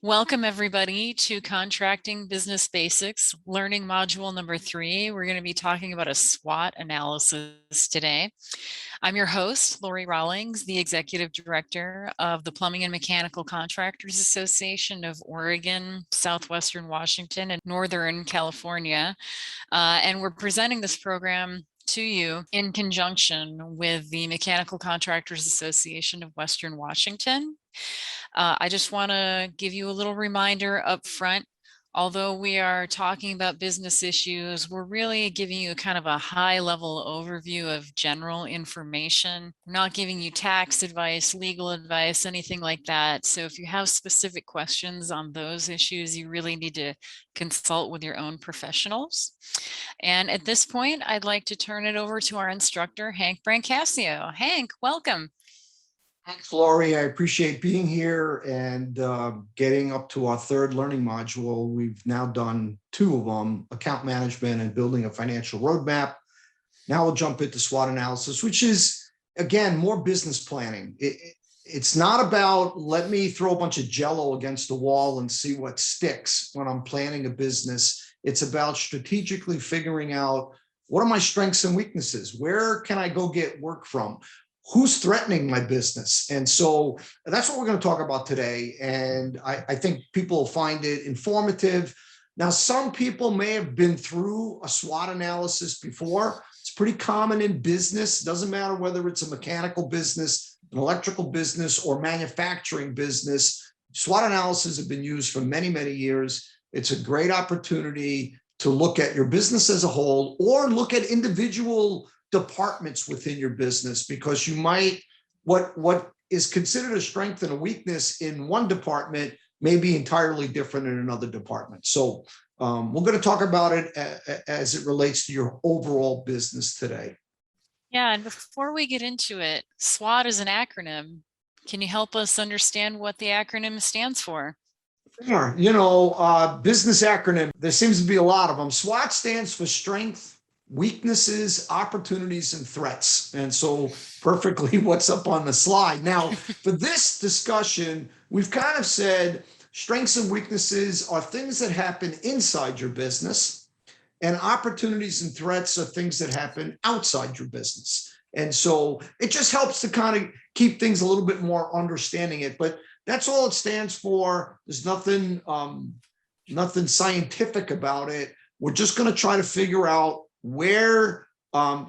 Welcome everybody to Contracting Business Basics, learning module number 3. We're going to be talking about a SWOT analysis today. I'm your host, Lori Rawlings, the Executive Director of the Plumbing and Mechanical Contractors Association of Oregon, Southwestern Washington, and Northern California. And we're presenting this program to you in conjunction with the Mechanical Contractors Association of Western Washington. I just want to give you a little reminder up front. Although we are talking about business issues, we're really giving you kind of a high-level overview of general information. We're not giving you tax advice, legal advice, anything like that. So if you have specific questions on those issues, you really need to consult with your own professionals. And at this point, I'd like to turn it over to our instructor, Hank Brancasio. Hank, welcome. Thanks, Lori. I appreciate being here and getting up to our third learning module. We've now done 2 of them, account management and building a financial roadmap. Now we'll jump into SWOT analysis, which is, again, more business planning. It's not about let me throw a bunch of Jello against the wall and see what sticks when I'm planning a business. It's about strategically figuring out what are my strengths and weaknesses? Where can I go get work from? Who's threatening my business? And so that's what we're going to talk about today. And I think people will find it informative. Now, some people may have been through a SWOT analysis before. It's pretty common in business. Doesn't matter whether it's a mechanical business, an electrical business, or manufacturing business. SWOT analysis have been used for many, many years. It's a great opportunity to look at your business as a whole or look at individual departments within your business, because you might, what is considered a strength and a weakness in one department may be entirely different in another department. So we're going to talk about it as it relates to your overall business today. Yeah, and before we get into it, SWOT is an acronym. Can you help us understand what the acronym stands for? Sure. Business acronym, there seems to be a lot of them. SWOT stands for strength, weaknesses, opportunities, and threats. And so perfectly what's up on the slide. Now, for this discussion, we've kind of said strengths and weaknesses are things that happen inside your business, and opportunities and threats are things that happen outside your business. And so it just helps to kind of keep things a little bit more understanding it. But that's all it stands for. There's nothing scientific about it. We're just going to try to figure out where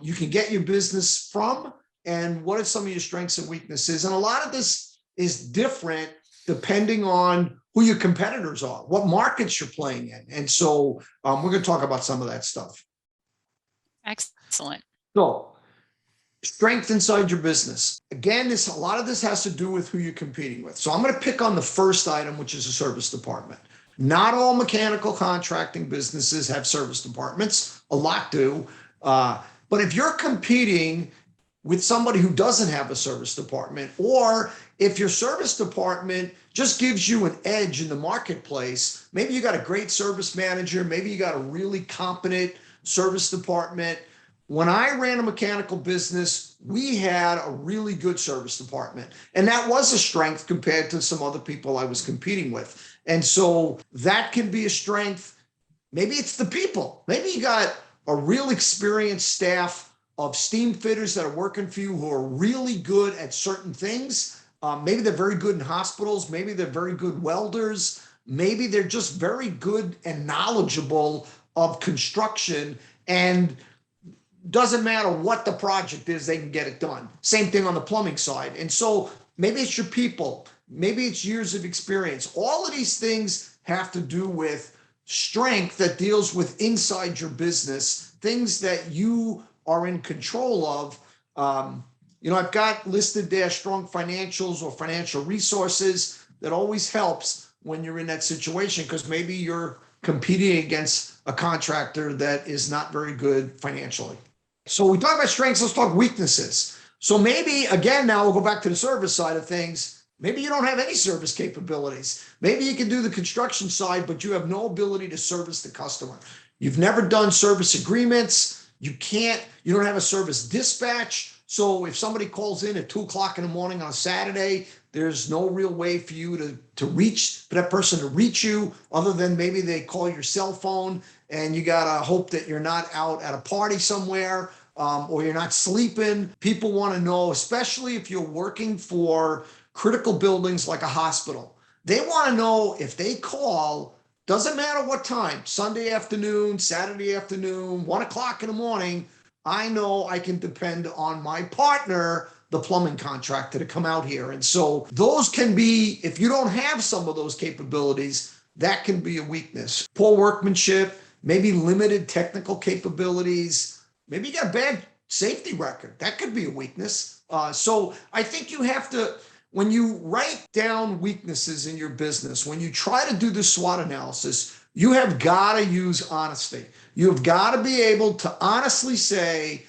you can get your business from and what are some of your strengths and weaknesses. And a lot of this is different depending on who your competitors are, what markets you're playing in. And so we're going to talk about some of that stuff. Excellent. So strength inside your business. Again, a lot of this has to do with who you're competing with. So I'm going to pick on the first item, which is a service department. Not all mechanical contracting businesses have service departments. A lot do. But if you're competing with somebody who doesn't have a service department, or if your service department just gives you an edge in the marketplace, maybe you got a great service manager, maybe you got a really competent service department. When I ran a mechanical business, we had a really good service department. And that was a strength compared to some other people I was competing with. And so that can be a strength. Maybe it's the people. Maybe you got a real experienced staff of steam fitters that are working for you who are really good at certain things. Maybe they're very good in hospitals. Maybe they're very good welders. Maybe they're just very good and knowledgeable of construction, and doesn't matter what the project is, they can get it done. Same thing on the plumbing side. And so maybe it's your people. Maybe it's years of experience. All of these things have to do with strength that deals with inside your business, things that you are in control of. I've got listed there strong financials or financial resources. That always helps when you're in that situation, because maybe you're competing against a contractor that is not very good financially. So we talk about strengths, let's talk weaknesses. So maybe, again, now we'll go back to the service side of things. Maybe you don't have any service capabilities. Maybe you can do the construction side, but you have no ability to service the customer. You've never done service agreements. You don't have a service dispatch. So if somebody calls in at 2 o'clock in the morning on a Saturday, There's no real way for you to reach, for that person to reach you, other than maybe they call your cell phone, and you got to hope that you're not out at a party somewhere, or you're not sleeping. People want to know, especially if you're working for critical buildings like a hospital, they want to know if they call, doesn't matter what time, Sunday afternoon, Saturday afternoon, 1 o'clock in the morning, I know I can depend on my partner, the plumbing contractor, to come out here. And so those can be, if you don't have some of those capabilities, that can be a weakness. Poor workmanship, maybe limited technical capabilities, maybe you got a bad safety record. That could be a weakness. So I think you have to, when you write down weaknesses in your business, when you try to do the SWOT analysis, you have got to use honesty. You've got to be able to honestly say,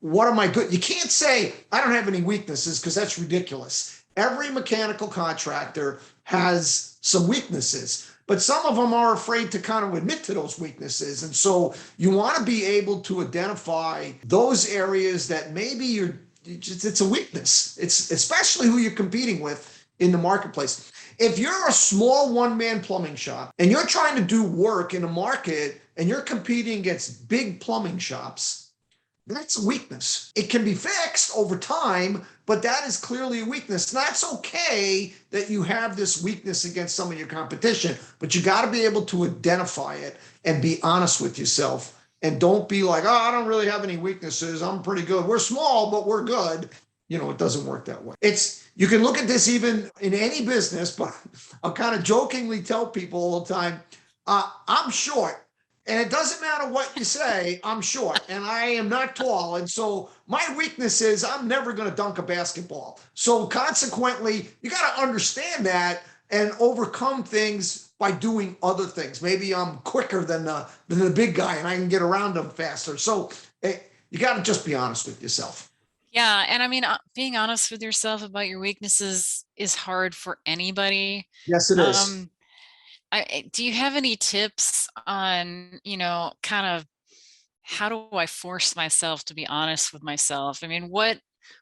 what am I good? You can't say, I don't have any weaknesses, because that's ridiculous. Every mechanical contractor has some weaknesses, but some of them are afraid to kind of admit to those weaknesses. And so you want to be able to identify those areas that maybe it's a weakness. It's especially who you're competing with in the marketplace. If you're a small one-man plumbing shop and you're trying to do work in a market and you're competing against big plumbing shops, that's a weakness. It can be fixed over time, but that is clearly a weakness. And that's okay that you have this weakness against some of your competition, but you got to be able to identify it and be honest with yourself. And don't be like, oh, I don't really have any weaknesses. I'm pretty good. We're small, but we're good. It doesn't work that way. You can look at this even in any business, but I'll kind of jokingly tell people all the time, I'm short. And it doesn't matter what you say, I'm short and I am not tall. And so my weakness is I'm never going to dunk a basketball. So consequently, you got to understand that and overcome things by doing other things. Maybe I'm quicker than the big guy and I can get around him faster. So you got to just be honest with yourself. Yeah. And I mean, being honest with yourself about your weaknesses is hard for anybody. Yes, it is. Do you have any tips on, kind of how do I force myself to be honest with myself? I mean, what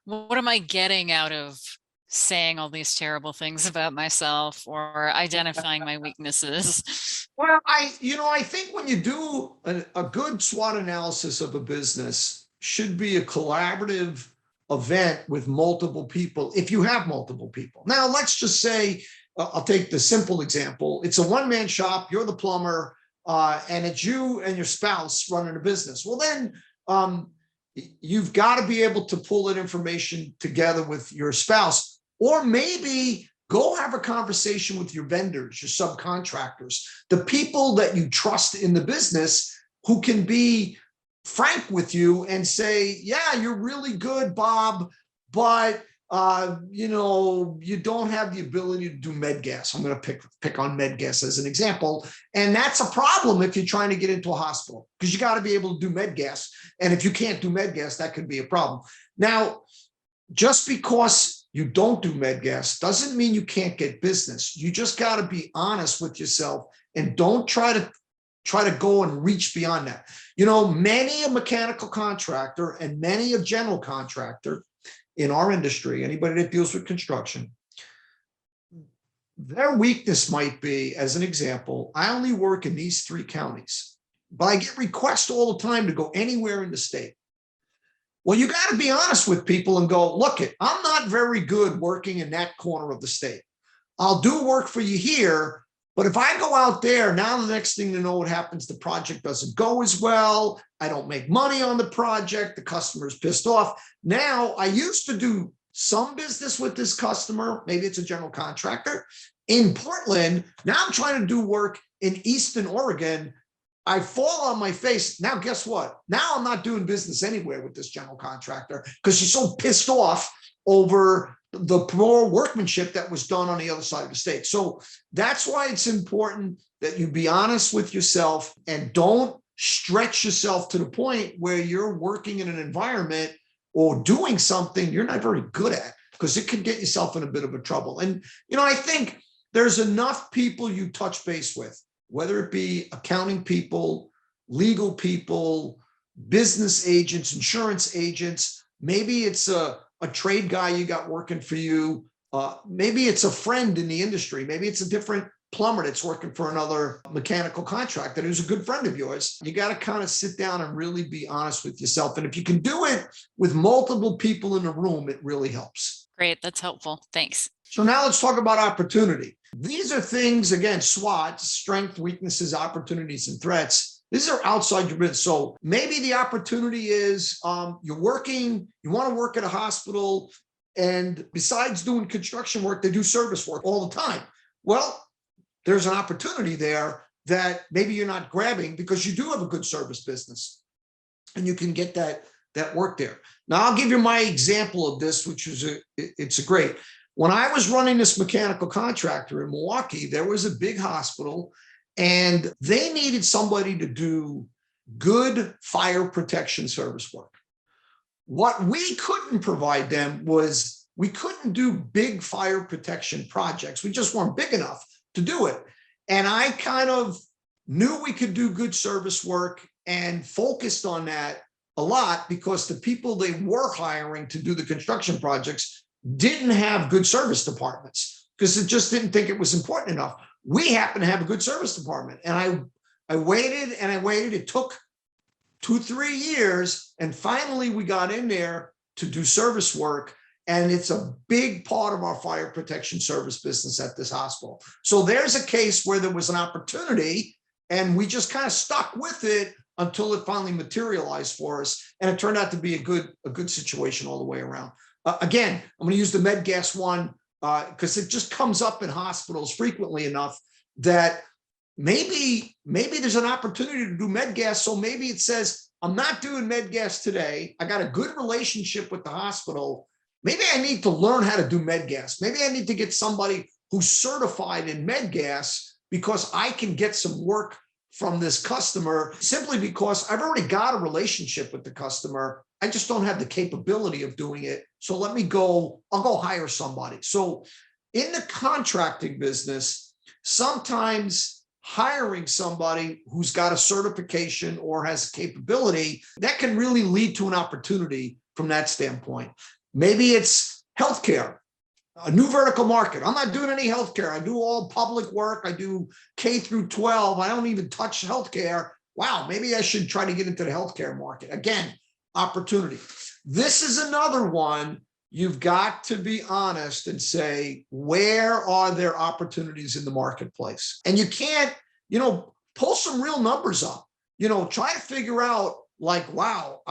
am I getting out of saying all these terrible things about myself or identifying my weaknesses? Well, I think when you do a good SWOT analysis of a business should be a collaborative event with multiple people, if you have multiple people. Now, let's just say, I'll take the simple example. It's a one-man shop, you're the plumber, and it's you and your spouse running a business. Well, then you've got to be able to pull that information together with your spouse, or maybe go have a conversation with your vendors, your subcontractors, the people that you trust in the business who can be frank with you and say, yeah, you're really good, Bob, but you don't have the ability to do med gas. I'm going to pick on med gas as an example. And that's a problem if you're trying to get into a hospital, because you got to be able to do med gas. And if you can't do med gas, that could be a problem. Now, just because you don't do med gas doesn't mean you can't get business. You just got to be honest with yourself and don't try to go and reach beyond that. Many a mechanical contractor and many a general contractor in our industry, anybody that deals with construction, their weakness might be, as an example, I only work in these 3 counties, but I get requests all the time to go anywhere in the state. Well, you got to be honest with people and go, look, I'm not very good working in that corner of the state. I'll do work for you here, but if I go out there, now the next thing you know what happens, the project doesn't go as well. I don't make money on the project. The customer's pissed off. Now, I used to do some business with this customer. Maybe it's a general contractor in Portland. Now I'm trying to do work in Eastern Oregon. I fall on my face. Now, guess what? Now I'm not doing business anywhere with this general contractor because she's so pissed off over the poor workmanship that was done on the other side of the state. So that's why it's important that you be honest with yourself and don't stretch yourself to the point where you're working in an environment or doing something you're not very good at, because it could get yourself in a bit of a trouble. And, I think there's enough people you touch base with, whether it be accounting people, legal people, business agents, insurance agents, maybe it's a trade guy you got working for you, Maybe it's a friend in the industry. Maybe it's a different plumber that's working for another mechanical contractor who's a good friend of yours. You got to kind of sit down and really be honest with yourself. And if you can do it with multiple people in the room, it really helps. Great. That's helpful. Thanks. So now let's talk about opportunity. These are things, again, SWOT, strength, weaknesses, opportunities, and threats. These are outside your business. So maybe the opportunity is you want to work at a hospital, and besides doing construction work, they do service work all the time. Well, there's an opportunity there that maybe you're not grabbing because you do have a good service business and you can get that work there. Now, I'll give you my example of this, which is it's a great. When I was running this mechanical contractor in Milwaukee, there was a big hospital and they needed somebody to do good fire protection service work. What we couldn't provide them was we couldn't do big fire protection projects. We just weren't big enough to do it. And I kind of knew we could do good service work and focused on that a lot because the people they were hiring to do the construction projects didn't have good service departments because it just didn't think it was important enough. We happen to have a good service department. And I waited and I waited. It took 2-3 years. And finally we got in there to do service work. And it's a big part of our fire protection service business at this hospital. So there's a case where there was an opportunity and we just kind of stuck with it until it finally materialized for us. And it turned out to be a good situation all the way around. Again, I'm going to use the med gas one because it just comes up in hospitals frequently enough that maybe there's an opportunity to do med gas. So maybe it says, I'm not doing med gas today. I got a good relationship with the hospital. Maybe I need to learn how to do med gas. Maybe I need to get somebody who's certified in med gas because I can get some work from this customer simply because I've already got a relationship with the customer. I just don't have the capability of doing it. So I'll go hire somebody. So in the contracting business, sometimes hiring somebody who's got a certification or has capability, that can really lead to an opportunity from that standpoint. Maybe it's healthcare, a new vertical market. I'm not doing any healthcare. I do all public work. I do K through 12. I don't even touch healthcare. Wow, maybe I should try to get into the healthcare market. Again, opportunity. This is another one. You've got to be honest and say, where are there opportunities in the marketplace? And you can't, pull some real numbers up, try to figure out like, wow,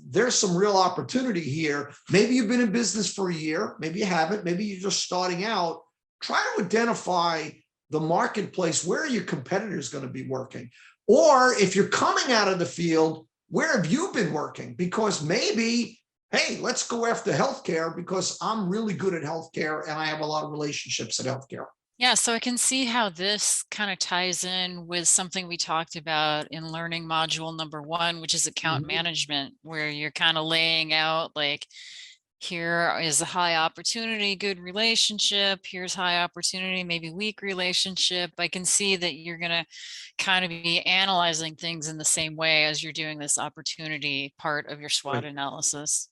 there's some real opportunity here. Maybe you've been in business for a year. Maybe you haven't. Maybe you're just starting out. Try to identify the marketplace. Where are your competitors going to be working? Or if you're coming out of the field, where have you been working? Because maybe, hey, let's go after healthcare because I'm really good at healthcare and I have a lot of relationships at healthcare. Yeah, so I can see how this kind of ties in with something we talked about in learning module number 1, which is account management, where you're kind of laying out like, here is a high opportunity, good relationship. Here's high opportunity, maybe weak relationship. I can see that you're going to kind of be analyzing things in the same way as you're doing this opportunity part of your SWOT analysis.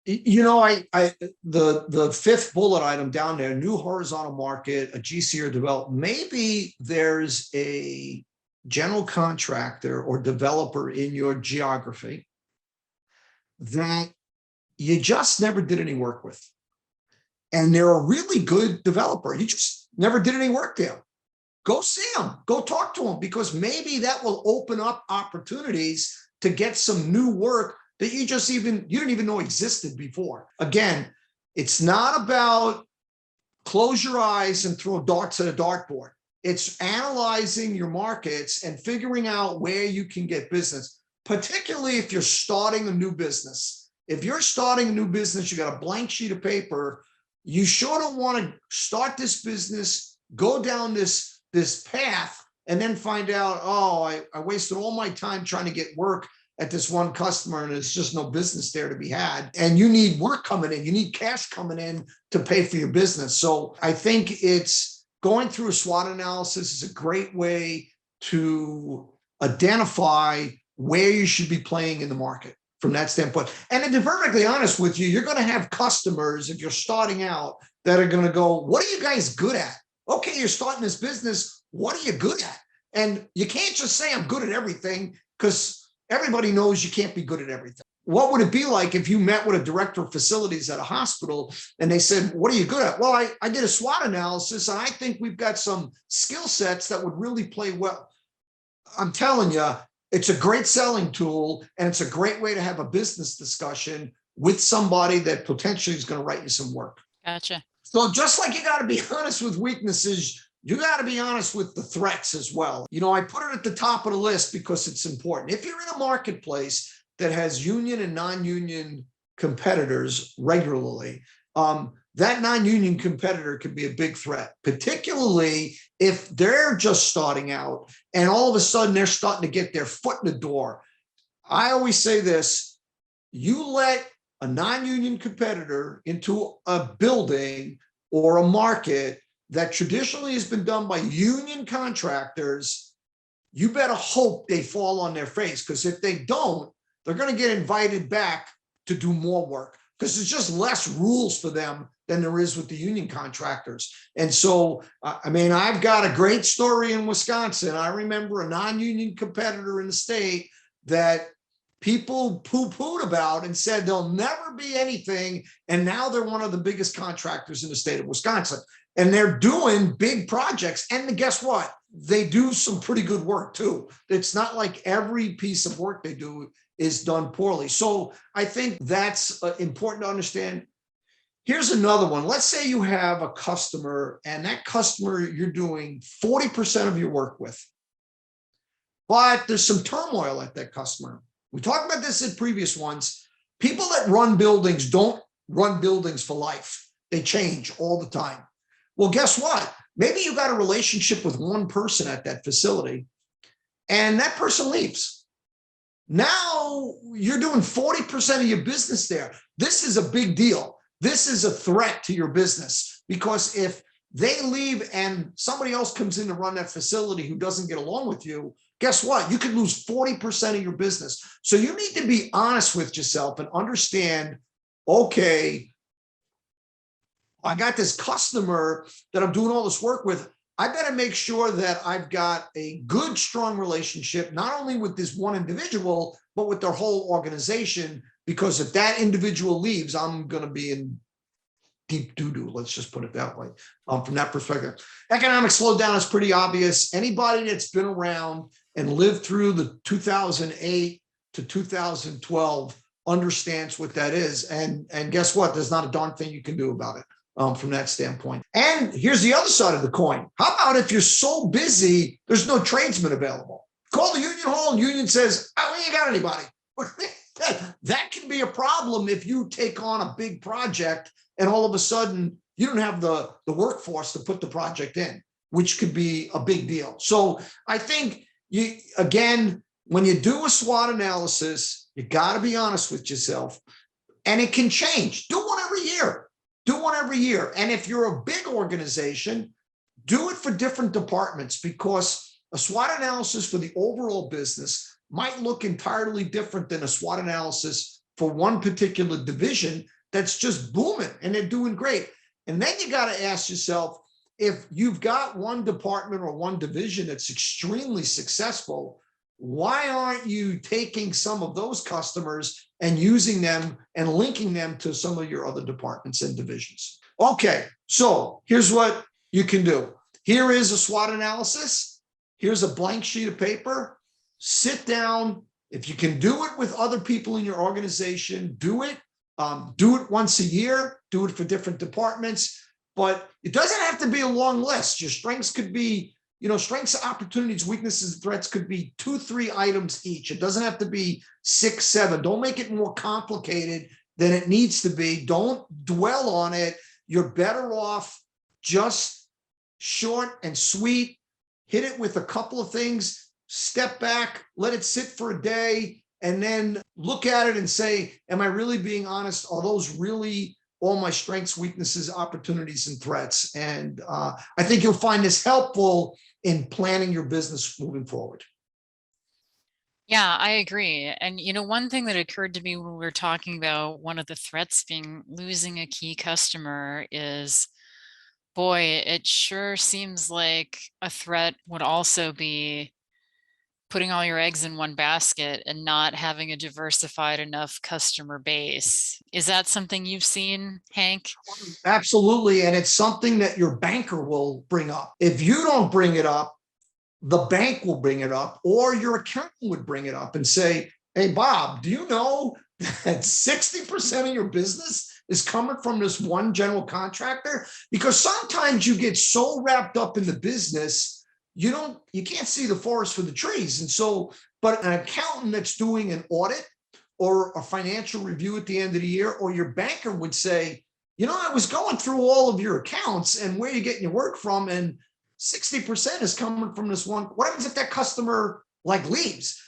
The fifth bullet item down there, new horizontal market, a GC or develop. Maybe there's a general contractor or developer in your geography that you just never did any work with. And they're a really good developer. You just never did any work there. Go see them, go talk to them, because maybe that will open up opportunities to get some new work that you didn't even know existed before. Again, it's not about close your eyes and throw darts at a dartboard. It's analyzing your markets and figuring out where you can get business, particularly if you're starting a new business. If you're starting a new business, you got a blank sheet of paper, you sure don't want to start this business, go down this path, and then find out, oh, I wasted all my time trying to get work at this one customer and there's just no business there to be had. And you need work coming in, you need cash coming in to pay for your business. So I think it's going through a SWOT analysis is a great way to identify where you should be playing in the market. from that standpoint. And to be perfectly honest with you, you're going to have customers, if you're starting out, that are going to go, what are you guys good at? Okay, you're starting this business. What are you good at? And you can't just say I'm good at everything, because everybody knows you can't be good at everything. What would it be like if you met with a director of facilities at a hospital and they said, what are you good at? Well, I did a SWOT analysis and I think we've got some skill sets that would really play well. I'm telling you, it's a great selling tool, and it's a great way to have a business discussion with somebody that potentially is going to write you some work. Gotcha. So just like you got to be honest with weaknesses, you got to be honest with the threats as well. I put it at the top of the list because it's important. If you're in a marketplace that has union and non-union competitors regularly, that non-union competitor could be a big threat, particularly if they're just starting out and all of a sudden they're starting to get their foot in the door. I always say this: you let a non-union competitor into a building or a market that traditionally has been done by union contractors, you better hope they fall on their face, because if they don't, they're going to get invited back to do more work, because there's just less rules for them than there is with the union contractors. And so, I've got a great story in Wisconsin. I remember a non-union competitor in the state that people poo-pooed about and said there'll never be anything. And now they're one of the biggest contractors in the state of Wisconsin. And they're doing big projects. And guess what? They do some pretty good work too. It's not like every piece of work they do is done poorly. So I think that's important to understand. Here's another one. Let's say you have a customer, and that customer you're doing 40% of your work with, but there's some turmoil at that customer. We talked about this in previous ones. People that run buildings don't run buildings for life. They change all the time. Well, guess what? Maybe you got a relationship with one person at that facility, and that person leaves. Now you're doing 40% of your business there. This is a big deal. This is a threat to your business, because if they leave and somebody else comes in to run that facility who doesn't get along with you, guess what? You could lose 40% of your business. So you need to be honest with yourself and understand, okay, I got this customer that I'm doing all this work with. I better make sure that I've got a good, strong relationship, not only with this one individual, but with their whole organization. Because if that individual leaves, I'm going to be in deep doo-doo. Let's just put it that way. From that perspective, economic slowdown is pretty obvious. Anybody that's been around and lived through the 2008 to 2012 understands what that is. And guess what? There's not a darn thing you can do about it. From that standpoint. And here's the other side of the coin. How about if you're so busy, there's no tradesmen available? Call the union hall and union says, oh, we ain't got anybody. That can be a problem if you take on a big project and all of a sudden you don't have the workforce to put the project in, which could be a big deal. So I think again, when you do a SWOT analysis, you got to be honest with yourself, and it can change. Do one every year. Do one every year. And if you're a big organization, do it for different departments, because a SWOT analysis for the overall business might look entirely different than a SWOT analysis for one particular division that's just booming and they're doing great. And then you got to ask yourself, if you've got one department or one division that's extremely successful, why aren't you taking some of those customers and using them and linking them to some of your other departments and divisions? Okay, so here's what you can do. Here is a SWOT analysis. Here's a blank sheet of paper. Sit down. If you can do it with other people in your organization, do it. Do it once a year. Do it for different departments. But it doesn't have to be a long list. Your strengths could be, strengths, opportunities, weaknesses, and threats could be 2-3 items each. It doesn't have to be 6-7. Don't make it more complicated than it needs to be. Don't dwell on it. You're better off just short and sweet. Hit it with a couple of things, step back, let it sit for a day, and then look at it and say, am I really being honest? Are those really all my strengths, weaknesses, opportunities, and threats? And I think you'll find this helpful in planning your business moving forward. Yeah, I agree. And one thing that occurred to me when we were talking about one of the threats being losing a key customer is, boy, it sure seems like a threat would also be putting all your eggs in one basket and not having a diversified enough customer base. Is that something you've seen, Hank? Absolutely. And it's something that your banker will bring up. If you don't bring it up, the bank will bring it up, or your accountant would bring it up and say, hey, Bob, do you know that 60% of your business is coming from this one general contractor? Because sometimes you get so wrapped up in the business, you can't see the forest for the trees. And so, but an accountant that's doing an audit or a financial review at the end of the year, or your banker would say, I was going through all of your accounts and where you're getting your work from, and 60% is coming from this one. What happens if that customer leaves?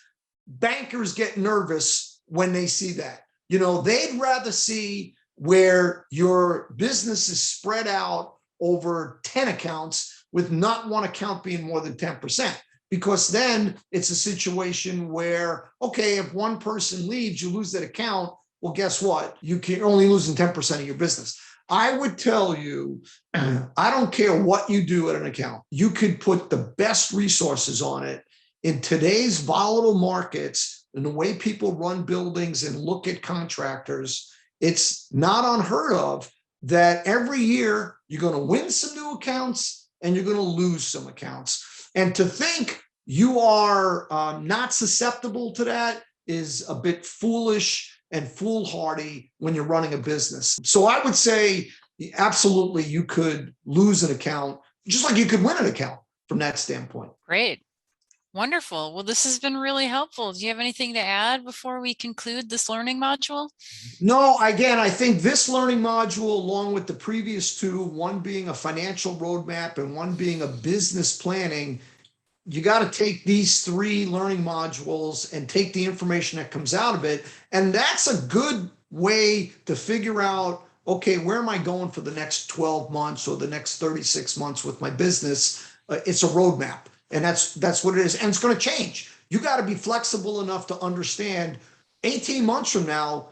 Bankers get nervous when they see that. They'd rather see where your business is spread out over 10 accounts with not one account being more than 10%. Because then it's a situation where, okay, if one person leaves, you lose that account. Well, guess what? You're only losing 10% of your business. I would tell you, I don't care what you do at an account. You could put the best resources on it. In today's volatile markets and the way people run buildings and look at contractors, it's not unheard of that every year you're going to win some new accounts and you're going to lose some accounts. And to think you are not susceptible to that is a bit foolish and foolhardy when you're running a business. So I would say absolutely you could lose an account just like you could win an account from that standpoint. Great. Wonderful. Well, this has been really helpful. Do you have anything to add before we conclude this learning module? No, again, I think this learning module, along with the previous two, one being a financial roadmap and one being a business planning, you got to take these three learning modules and take the information that comes out of it. And that's a good way to figure out, okay, where am I going for the next 12 months or the next 36 months with my business? It's a roadmap. And that's what it is. And it's going to change. You got to be flexible enough to understand 18 months from now,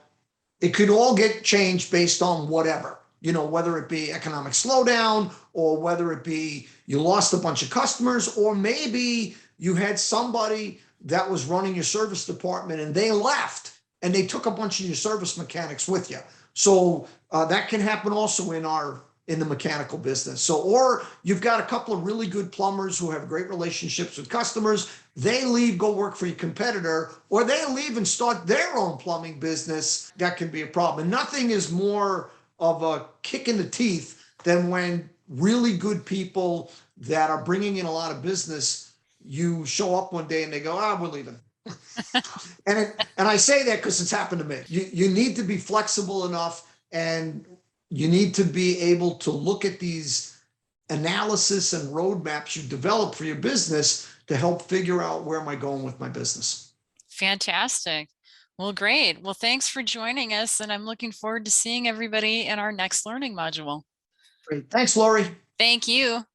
it could all get changed based on whatever, whether it be economic slowdown or whether it be you lost a bunch of customers, or maybe you had somebody that was running your service department and they left and they took a bunch of your service mechanics with you. So that can happen also in the mechanical business. So, or you've got a couple of really good plumbers who have great relationships with customers. They leave, go work for your competitor, or they leave and start their own plumbing business. That can be a problem. And nothing is more of a kick in the teeth than when really good people that are bringing in a lot of business, you show up one day and they go, we're leaving. and I say that because it's happened to me. You need to be flexible enough, and you need to be able to look at these analysis and roadmaps you develop for your business to help figure out where am I going with my business. Fantastic. Well, great. Well, thanks for joining us, and I'm looking forward to seeing everybody in our next learning module. Great. Thanks, Lori. Thank you.